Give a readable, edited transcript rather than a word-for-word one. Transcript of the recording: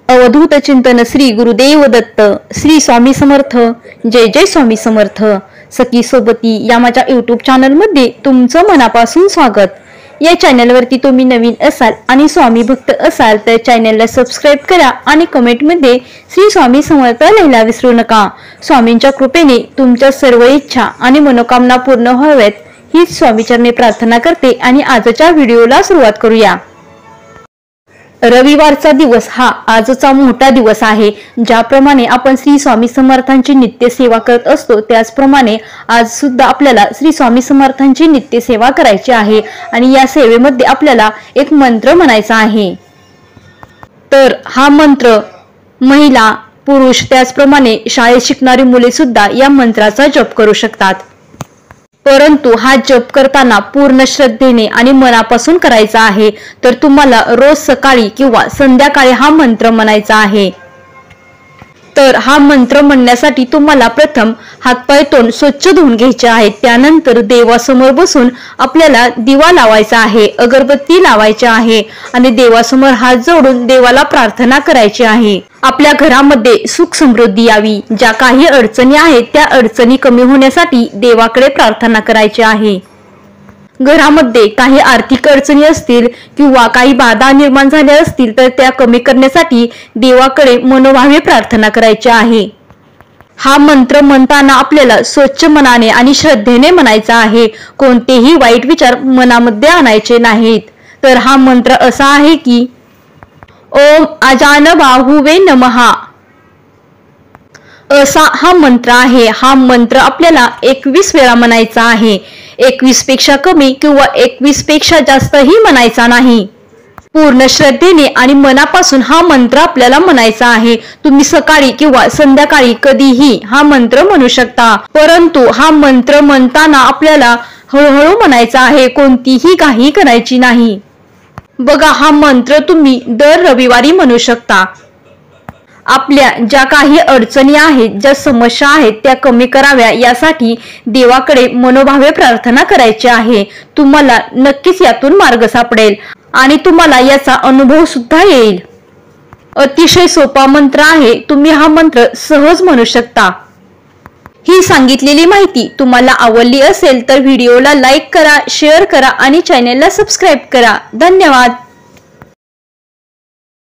अवधूत चिंतन श्री गुरुदेव दत्त, श्री स्वामी समर्थ, जय जय स्वामी समर्थ। सखी सोबती या माझ्या यूट्यूब चॅनलमध्ये तुमचं मनापासून स्वागत। या चॅनलवरती तुम्ही नवीन असाल आणि स्वामी भक्त असाल तर चॅनलला सबस्क्राईब करा आणि कमेंटमध्ये श्री स्वामी समर्थ लिहायला विसरू नका। स्वामींच्या कृपेने तुमच्या सर्व इच्छा आणि मनोकामना पूर्ण व्हाव्यात हीच स्वामीचरणी प्रार्थना करते आणि आजच्या व्हिडिओला सुरुवात करूया। रविवारचा दिवस हा आजचा मोठा दिवस आहे। ज्याप्रमाणे आपण श्री स्वामी समर्थांची नित्य सेवा करत असतो त्याचप्रमाणे आज सुद्धा आपल्याला श्री स्वामी समर्थांची नित्य सेवा करायची आहे आणि या सेवेमध्ये आपल्याला एक मंत्र म्हणायचा आहे। तर हा मंत्र महिला, पुरुष त्याचप्रमाणे शाळेत शिकणारी मुले सुद्धा या मंत्राचा जप करू शकतात। परंतु हा जप करताना पूर्ण श्रद्धेने आणि मनापासून करायचा आहे। तर तुम्हाला रोज सकाळी किंवा संध्याकाळी हा मंत्र म्हणायचा आहे। तर हा मंत्र म्हणण्यासाठी तुम्हाला प्रथम हातपाय तोंड स्वच्छ धुवून घ्यायचे आहे। त्यानंतर देवासमोर बसून आपल्याला दिवा लावायचा आहे, अगरबत्ती लावायची आहे आणि देवासमोर हात जोडून देवाला प्रार्थना करायची आहे। आपल्या घरामध्ये सुख समृद्धी यावी, ज्या काही अडचणी आहेत त्या अडचणी कमी होण्यासाठी देवाकडे प्रार्थना करायची आहे। घरामध्ये काही आर्थिक अडचणी असतील किंवा काही बाधा निर्माण झाल्या असतील तर त्या कमी करण्यासाठी देवाकडे मनोभावे प्रार्थना करायची आहे। हा मंत्र म्हणताना आपल्याला स्वच्छ मनाने आणि श्रद्धेने म्हणायचा आहे। कोणतेही वाईट विचार मनामध्ये आणायचे नाहीत। तर हा मंत्र असा आहे की ओम अजान बाहुवे नमः असा हा मंत्र आहे। हा मंत्र आपल्याला 21 वेळा म्हणायचा आहे। 21 पेक्षा कमी किंवा 21 पेक्षा जास्तही म्हणायचा नाही। पूर्ण श्रद्धेने आणि मनापासून हा मंत्र आपल्याला म्हणायचा आहे। तुम्ही सकाळी किंवा संध्याकाळी कधीही हा मंत्र म्हणू शकता, परंतु हा मंत्र म्हणताना आपल्याला हळूहळू म्हणायचा आहे, कोणतीही घाई करायची नाही। बघा, हा मंत्र तुम्ही दर रविवारी म्हणू शकता। आपल्या ज्या काही अडचणी आहेत, ज्या समस्या आहेत त्या कमी कराव्या यासाठी देवाकडे मनोभावे प्रार्थना करायची आहे। तुम्हाला नक्कीच यातून मार्ग सापडेल आणि तुम्हाला याचा अनुभव सुद्धा येईल। अतिशय सोपा मंत्र आहे, तुम्ही हा मंत्र सहज म्हणू शकता। ही सांगितलेली माहिती तुम्हाला आवडली असेल तर व्हिडिओला लाईक करा, शेअर करा आणि चॅनलला सबस्क्राईब करा। धन्यवाद।